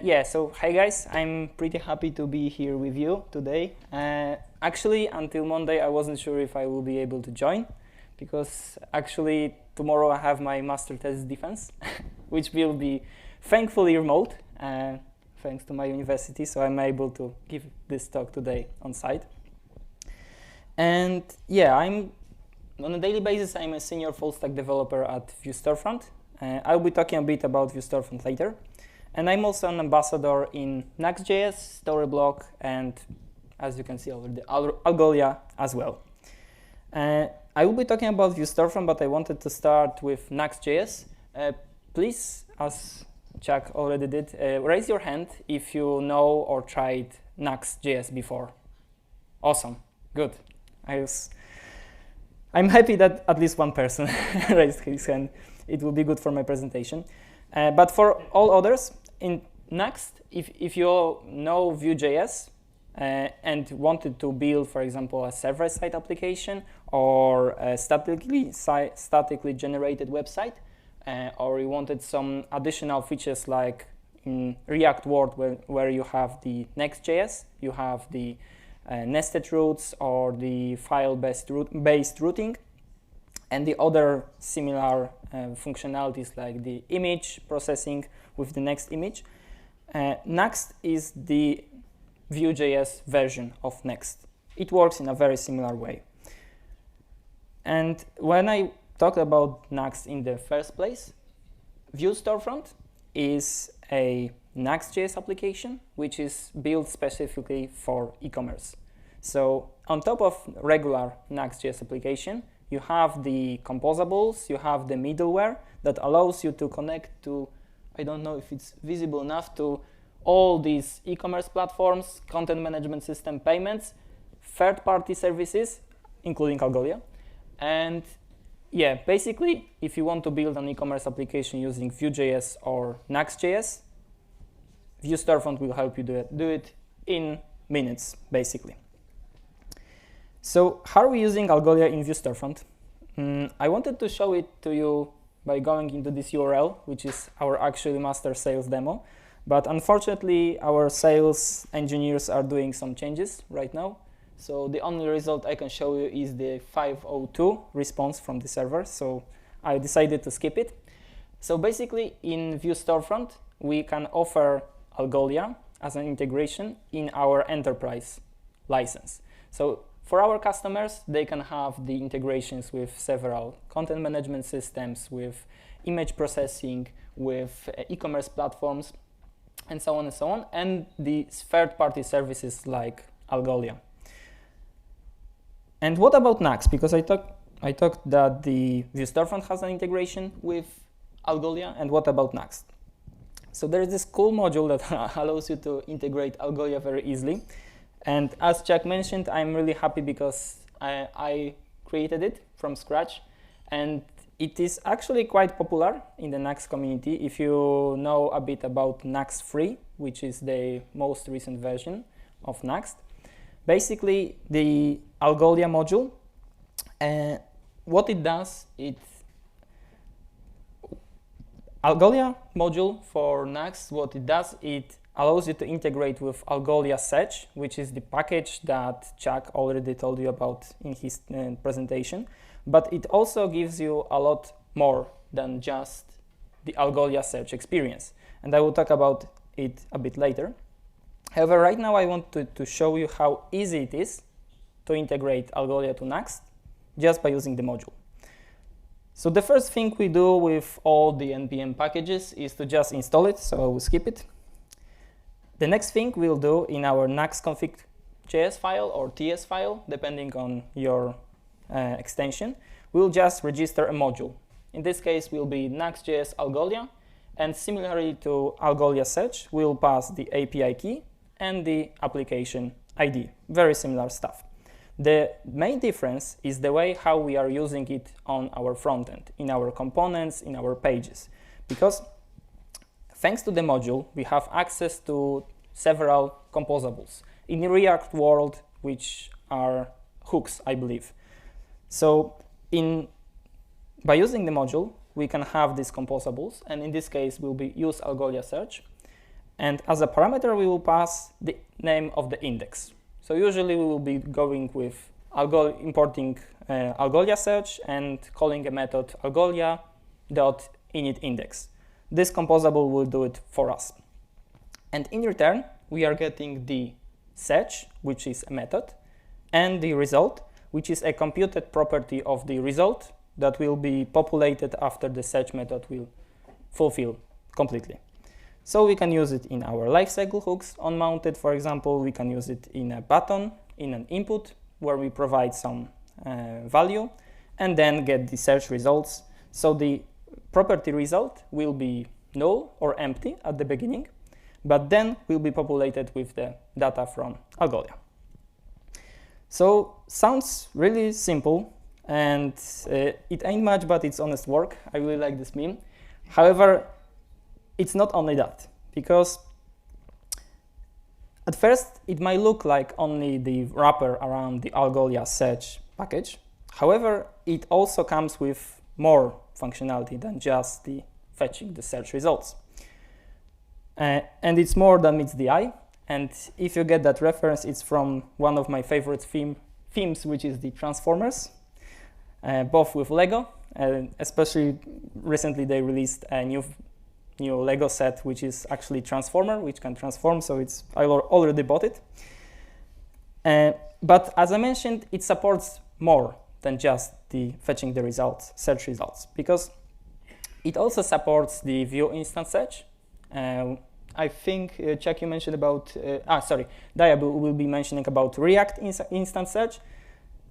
Yeah, so hi guys, I'm pretty happy to be here with you today. Actually, until Monday, I wasn't sure if I will be able to join, because actually tomorrow I have my master thesis defense, which will be thankfully remote, thanks to my university, so I'm able to give this talk today on site. And yeah, on a daily basis, I'm a senior full stack developer at Vue Storefront. I'll be talking a bit about Vue Storefront later. And I'm also an ambassador in Next.js, Storyblok, and as you can see over the Algolia as well. I will be talking about Vue Storefront, but I wanted to start with Next.js. Please, as Chuck already did, raise your hand if you know or tried Next.js before. Awesome, good. I'm happy that at least one person raised his hand. It will be good for my presentation. But for all others, in Nuxt, if you know Vue.js and wanted to build, for example, a server-side application or a statically generated website, or you wanted some additional features like in React World where you have the Next.js, you have the nested routes or the file-based routing, and the other similar functionalities like the image processing with the next image. Nuxt is the Vue.js version of Next. It works in a very similar way. And when I talked about Nuxt in the first place, Vue Storefront is a Next.js application which is built specifically for e-commerce. So on top of regular Next.js application, you have the composables, you have the middleware that allows you to connect to, I don't know if it's visible enough, to all these e-commerce platforms, content management system, payments, third-party services, including Algolia. And yeah, basically, if you want to build an e-commerce application using Vue.js or Next.js, Vue Storefront will help you do it in minutes, basically. So how are we using Algolia in Vue Storefront? I wanted to show it to you by going into this URL, which is our actually master sales demo. But unfortunately, our sales engineers are doing some changes right now. So the only result I can show you is the 502 response from the server. So I decided to skip it. So basically, in Vue Storefront, we can offer Algolia as an integration in our enterprise license. So for our customers, they can have the integrations with several content management systems, with image processing, with e-commerce platforms, and so on, and the third-party services like Algolia. And what about Nuxt? Because I talked that the Vue Storefront has an integration with Algolia, and what about Nuxt? So there is this cool module that allows you to integrate Algolia very easily. And as Jack mentioned, I'm really happy because I created it from scratch, and it is actually quite popular in the Nuxt community. If you know a bit about Nuxt 3, which is the most recent version of Nuxt, basically the Algolia module, what it does, Algolia module for Nuxt, what it does, it allows you to integrate with Algolia Search, which is the package that Chuck already told you about in his presentation. But it also gives you a lot more than just the Algolia Search experience. And I will talk about it a bit later. However, right now I want to show you how easy it is to integrate Algolia to Nuxt just by using the module. So the first thing we do with all the NPM packages is to just install it, so I will skip it. The next thing we'll do in our Nuxt config.js file or TS file, depending on your extension, we'll just register a module. In this case, will be Next.js Algolia, and similarly to Algolia Search, we'll pass the API key and the application ID. Very similar stuff. The main difference is the way how we are using it on our frontend, in our components, in our pages, because thanks to the module, we have access to several composables in the React world, which are hooks, I believe. So by using the module, we can have these composables, and in this case, we'll use Algolia Search. And as a parameter, we will pass the name of the index. So usually we will be going with importing Algolia search and calling a method algolia.initIndex. This composable will do it for us. And in return, we are getting the search, which is a method, and the result, which is a computed property of the result that will be populated after the search method will fulfill completely. So we can use it in our lifecycle hooks on mounted, for example. We can use it in a button, in an input, where we provide some value, and then get the search results. So the property result will be null or empty at the beginning, but then will be populated with the data from Algolia. So sounds really simple, and it ain't much, but it's honest work. I really like this meme. However, it's not only that, because at first it might look like only the wrapper around the Algolia search package. However, it also comes with more functionality than just the fetching the search results. And it's more than meets the eye. And if you get that reference, it's from one of my favorite themes, which is the Transformers, both with Lego. Especially recently they released a new Lego set, which is actually Transformer, which can transform, so I already bought it. But as I mentioned, it supports more than just the fetching the results, search results, because it also supports the Vue instance search. I think, Chuck, you mentioned about, Dia will be mentioning about React instance search.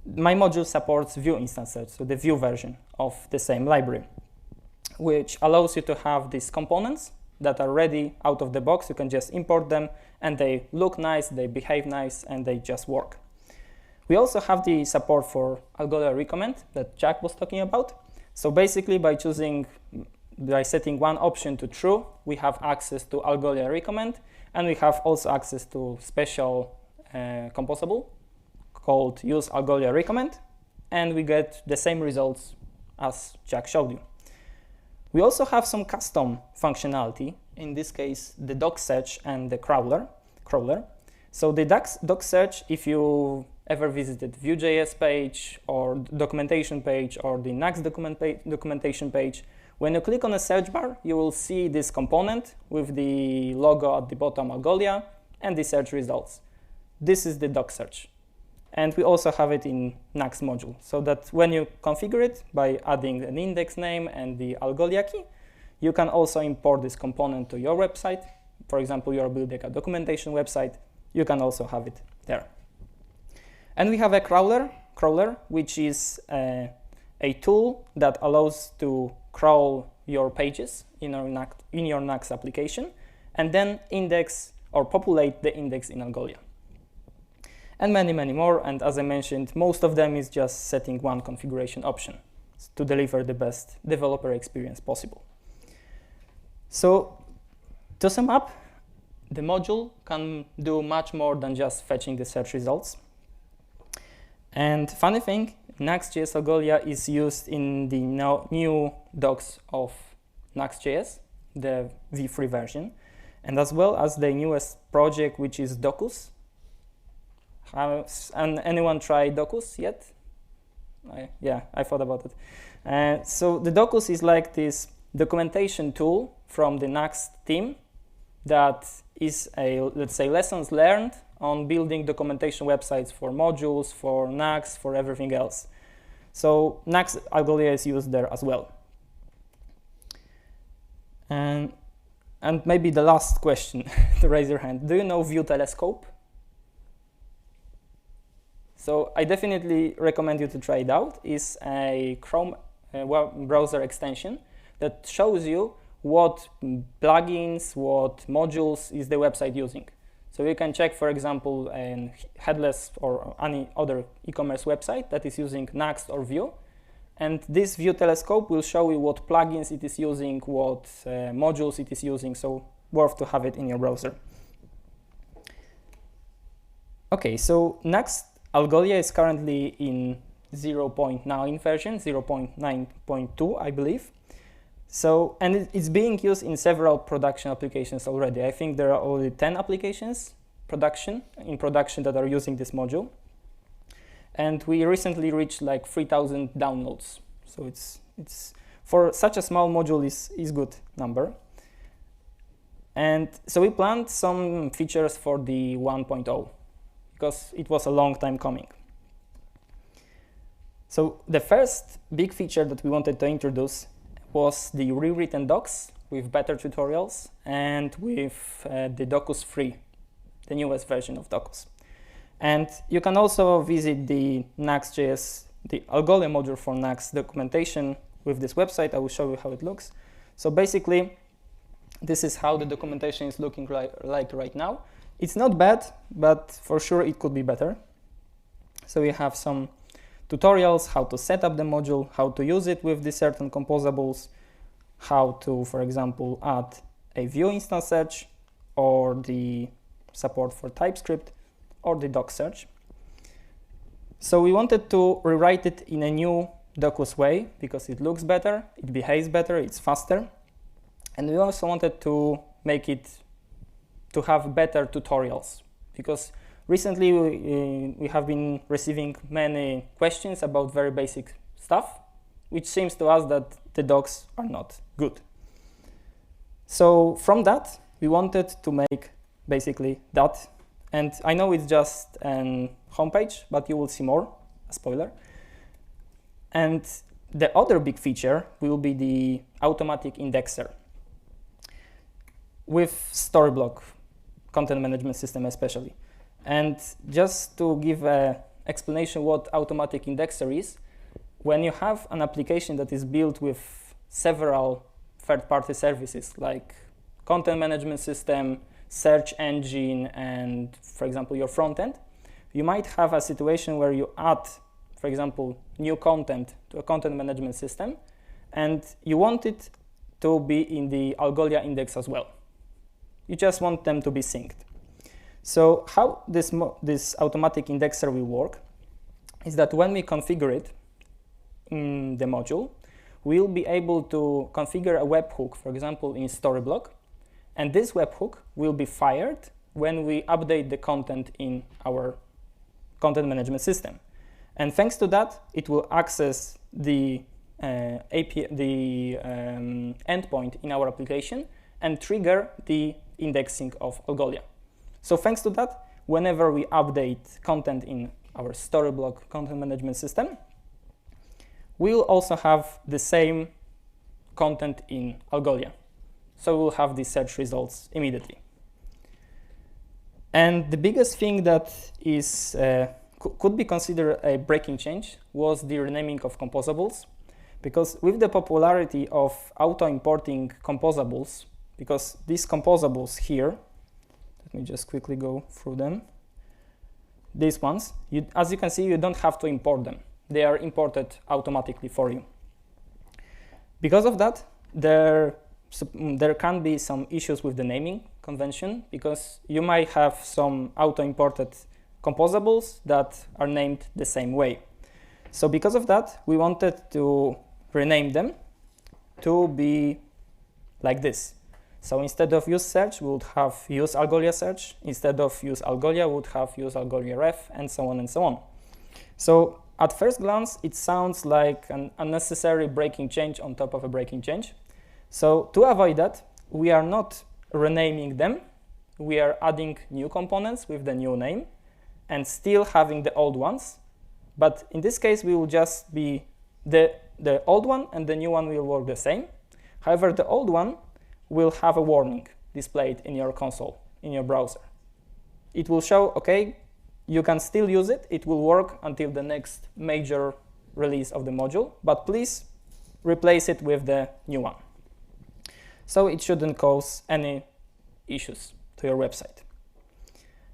My module supports Vue instance search, so the Vue version of the same library, which allows you to have these components that are ready out of the box. You can just import them, and they look nice, they behave nice, and they just work. We also have the support for Algolia recommend that Jack was talking about. So basically, by setting one option to true, we have access to Algolia recommend, and we have also access to special composable called use Algolia recommend, and we get the same results as Jack showed you. We also have some custom functionality, in this case the doc search and the crawler. So the doc search, if you ever visited Vue.js page or documentation page or the Nuxt documentation page, when you click on a search bar, you will see this component with the logo at the bottom, Algolia, and the search results. This is the doc search. And we also have it in Nuxt module, so that when you configure it by adding an index name and the Algolia key, you can also import this component to your website. For example, you are building a documentation website, you can also have it there. And we have a crawler, which is a tool that allows to crawl your pages in your Nuxt application, and then index or populate the index in Algolia. And many, many more. And as I mentioned, most of them is just setting one configuration option to deliver the best developer experience possible. So to sum up, the module can do much more than just fetching the search results. And funny thing, Next.js Algolia is used in the new docs of Next.js, the V3 version, and as well as the newest project, which is Docus. And anyone tried Docus yet? Yeah, I thought about it. So the Docus is like this documentation tool from the Nuxt team that is let's say, lessons learned on building documentation websites for modules, for Nuxt, for everything else. So Nuxt Algolia is used there as well. And maybe the last question to raise your hand. Do you know Vue Telescope? So I definitely recommend you to try it out. It's a Chrome browser extension that shows you what plugins, what modules is the website using. So you can check, for example, a headless or any other e-commerce website that is using Nuxt or Vue. And this Vue Telescope will show you what plugins it is using, what modules it is using, so worth to have it in your browser. Okay, so Nuxt Algolia is currently in 0.9 version, 0.9.2, I believe. So, and it's being used in several production applications already. I think there are only 10 applications in production that are using this module. And we recently reached like 3,000 downloads. So it's for such a small module is good number. And so we planned some features for the 1.0 because it was a long time coming. So the first big feature that we wanted to introduce was the rewritten docs with better tutorials and with the Docus 3, the newest version of Docus. And you can also visit the Next.js, the Algolia module for Nuxt documentation with this website. I will show you how it looks. So basically, this is how the documentation is looking like right now. It's not bad, but for sure it could be better. So we have some tutorials, how to set up the module, how to use it with the certain composables, how to, for example, add a Vue instance search, or the support for TypeScript, or the doc search. So we wanted to rewrite it in a new Docus way because it looks better, it behaves better, it's faster. And we also wanted to make it to have better tutorials because recently we have been receiving many questions about very basic stuff, which seems to us that the docs are not good. So from that, we wanted to make basically that. And I know it's just a homepage, but you will see more, a spoiler. And the other big feature will be the automatic indexer with Storyblock content management system especially. And just to give an explanation what automatic indexer is, when you have an application that is built with several third-party services like content management system, search engine, and for example your front end, you might have a situation where you add, for example, new content to a content management system and you want it to be in the Algolia index as well. You just want them to be synced. So how this automatic indexer will work is that when we configure it in the module, we'll be able to configure a webhook, for example, in Storyblock, and this webhook will be fired when we update the content in our content management system. And thanks to that, it will access the API, the endpoint in our application and trigger the indexing of Algolia. So thanks to that, whenever we update content in our Storyblock content management system, we'll also have the same content in Algolia. So we'll have the search results immediately. And the biggest thing that is could be considered a breaking change was the renaming of composables, because with the popularity of auto-importing composables, because these composables here, let me just quickly go through them. These ones, as you can see, you don't have to import them. They are imported automatically for you. Because of that, there can be some issues with the naming convention, because you might have some auto-imported composables that are named the same way. So because of that, we wanted to rename them to be like this. So instead of use search, we would have use Algolia search. Instead of use Algolia, we would have use Algolia ref, and so on and so on. So at first glance, it sounds like an unnecessary breaking change on top of a breaking change. So to avoid that, we are not renaming them. We are adding new components with the new name and still having the old ones. But in this case, we will just be the old one and the new one will work the same. However, the old one will have a warning displayed in your console, in your browser. It will show, okay, you can still use it. It will work until the next major release of the module, but please replace it with the new one. So it shouldn't cause any issues to your website.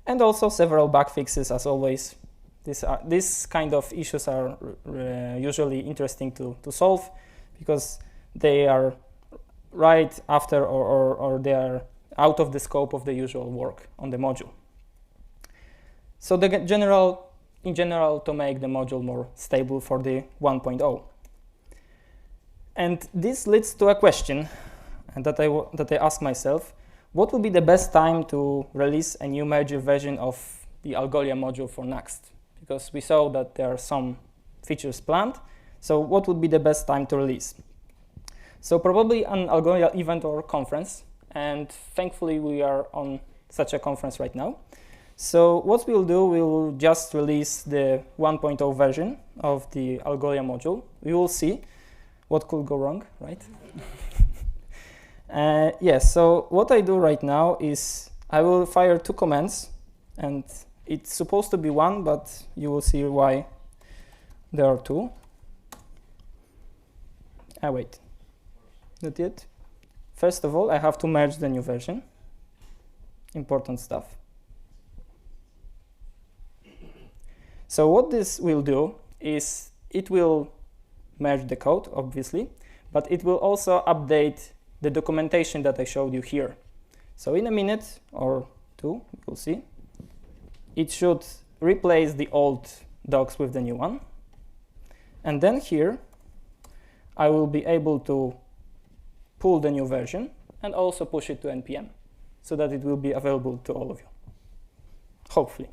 And also several bug fixes, as always. These kind of issues are usually interesting to solve because they are right after or they are out of the scope of the usual work on the module. So in general, to make the module more stable for the 1.0. And this leads to a question that I ask myself: what would be the best time to release a new major version of the Algolia module for Nuxt? Because we saw that there are some features planned. So what would be the best time to release? So probably an Algolia event or conference. And thankfully, we are on such a conference right now. So what we'll do, we'll just release the 1.0 version of the Algolia module. We will see what could go wrong, right? Yes, so what I do right now is I will fire 2 commands, and it's supposed to be 1, but you will see why there are 2. Wait, not yet. First of all, I have to merge the new version. Important stuff. So what this will do is it will merge the code, obviously, but it will also update the documentation that I showed you here. So in a minute or 2, you'll see, it should replace the old docs with the new one. And then here, I will be able to pull the new version and also push it to NPM so that it will be available to all of you, hopefully.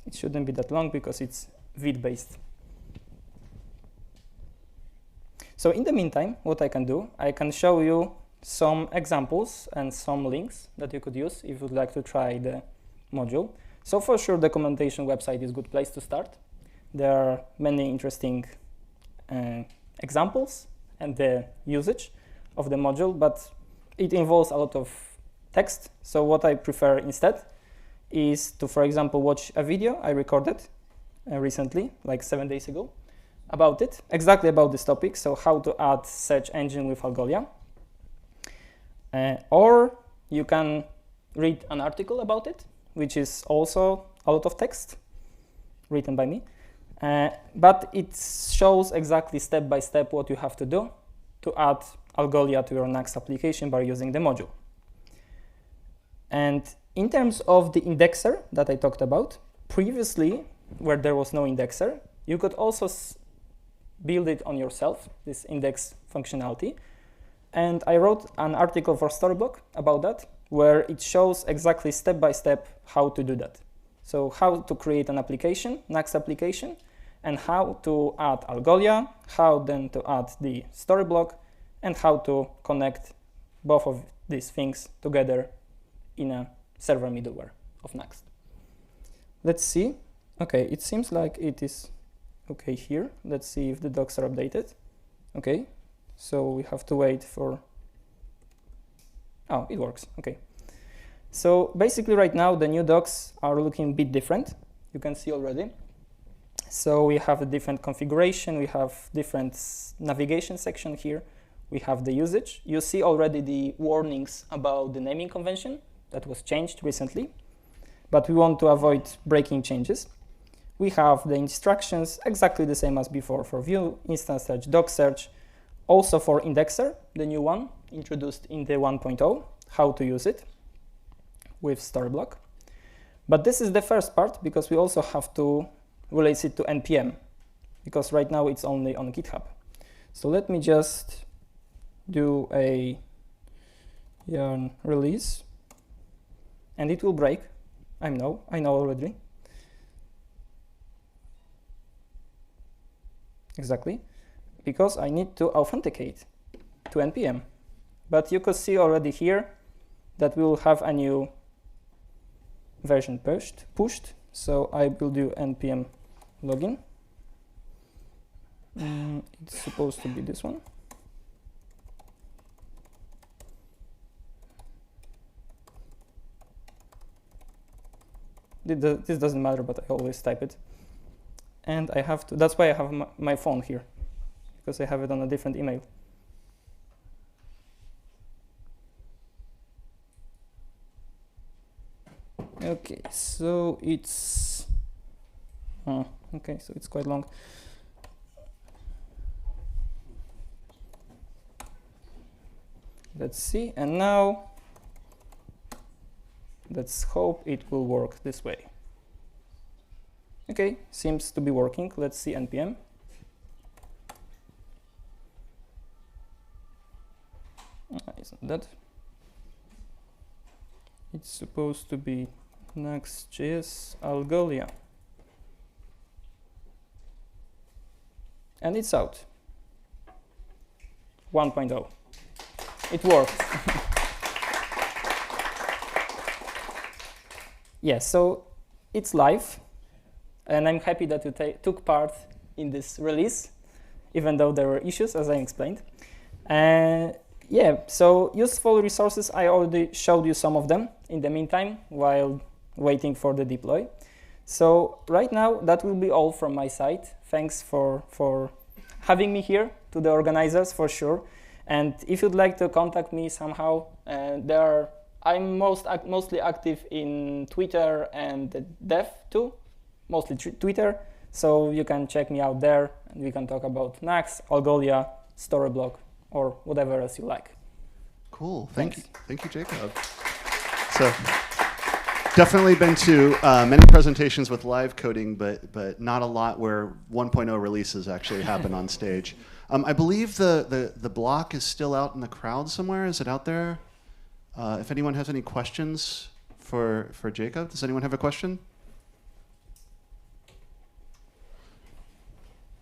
It shouldn't be that long because it's Vue-based. So in the meantime, what I can do, I can show you some examples and some links that you could use if you'd like to try the module. So for sure, the documentation website is a good place to start. There are many interesting examples and the usage of the module, but it involves a lot of text. So what I prefer instead is to, for example, watch a video I recorded recently, like 7 days ago, about it, exactly about this topic, so how to add search engine with Algolia. Or you can read an article about it, which is also a lot of text written by me, but it shows exactly step by step what you have to do to add Algolia to your Nuxt application by using the module. And in terms of the indexer that I talked about, previously, where there was no indexer, you could also build it on yourself, this index functionality. And I wrote an article for Storyblok about that, where it shows exactly step by step how to do that. So how to create an application, Nuxt application, and how to add Algolia, how then to add the Storyblok, and how to connect both of these things together in a server middleware of Nuxt. Let's see. Okay, it seems like it is okay here. Let's see if the docs are updated. Okay, so we have to wait for... Oh, it works. Okay. So basically right now the new docs are looking a bit different. You can see already. So we have a different configuration. We have different navigation section here. We have the usage. You see already the warnings about the naming convention that was changed recently, but we want to avoid breaking changes. We have the instructions exactly the same as before for Vue, instance search, doc search, also for indexer, the new one introduced in the 1.0, how to use it with Storyblok. But this is the first part because we also have to release it to NPM because right now it's only on GitHub. So let me just do a yarn release and it will break. I know already. Exactly, because I need to authenticate to NPM. But you could see already here that we will have a new version pushed. So I will do npm login. It's supposed to be this one. This doesn't matter, but I always type it. And I have to, that's why I have my phone here, because I have it on a different email. Okay, so it's, okay, so it's quite long. Let's see, and now let's hope it will work this way. Okay, seems to be working. Let's see npm. Isn't that? It's supposed to be Next.js Algolia. And it's out. 1.0. It worked. Yeah, so it's live. And I'm happy that you took part in this release, even though there were issues, as I explained. Yeah, so useful resources, I already showed you some of them in the meantime while waiting for the deploy. So right now, that will be all from my side. Thanks for having me here, to the organizers for sure. And if you'd like to contact me somehow, I'm mostly active in Twitter and Dev too, mostly Twitter. So you can check me out there and we can talk about Nuxt, Algolia, Storyblok, or whatever else you like. Cool, thank you, Jakub. So definitely been to many presentations with live coding, but not a lot where 1.0 releases actually happen on stage. I believe the block is still out in the crowd somewhere. Is it out there? If anyone has any questions for Jakub, does anyone have a question?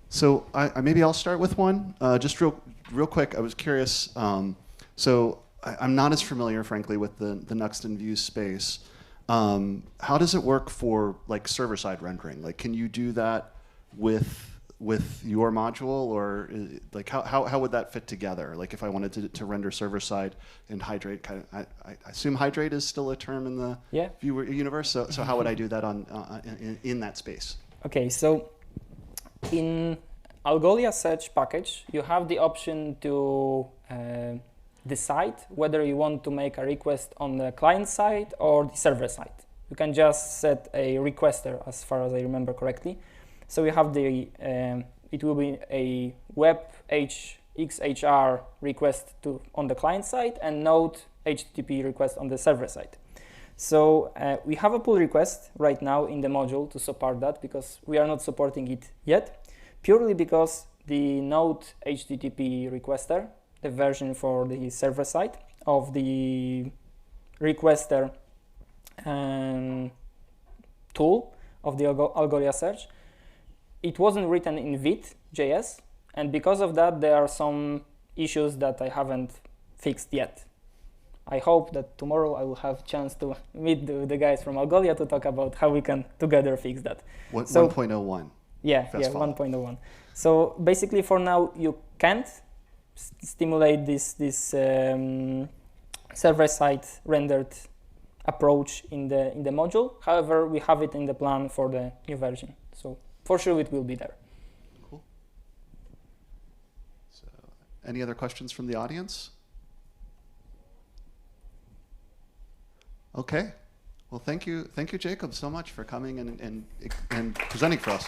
So maybe I'll start with one. Just real quick, I was curious. So I'm not as familiar, frankly, with the Nuxt and Vue space. How does it work for like server-side rendering? Like, can you do that with your module, or like how would that fit together? Like, if I wanted to render server-side and Hydrate, I assume Hydrate is still a term in the Vue universe. So how would I do that in that space? Okay, so in Algolia search package, you have the option to decide whether you want to make a request on the client side or the server side. You can just set a requester, as far as I remember correctly. So you have it will be a web XHR request on the client side and Node HTTP request on the server side. So we have a pull request right now in the module to support that, because we are not supporting it yet, purely because the Node HTTP requester, the version for the server side of the requester tool of the Algolia search, it wasn't written in Vue.js, and because of that there are some issues that I haven't fixed yet. I hope that tomorrow I will have a chance to meet the guys from Algolia to talk about how we can together fix that. 1.01. Yeah, 1.01. So basically for now you can't stimulate this server-side rendered approach in the module. However, we have it in the plan for the new version. So for sure it will be there. Cool. So any other questions from the audience? Okay. Well, thank you, Jakub, so much for coming and presenting for us.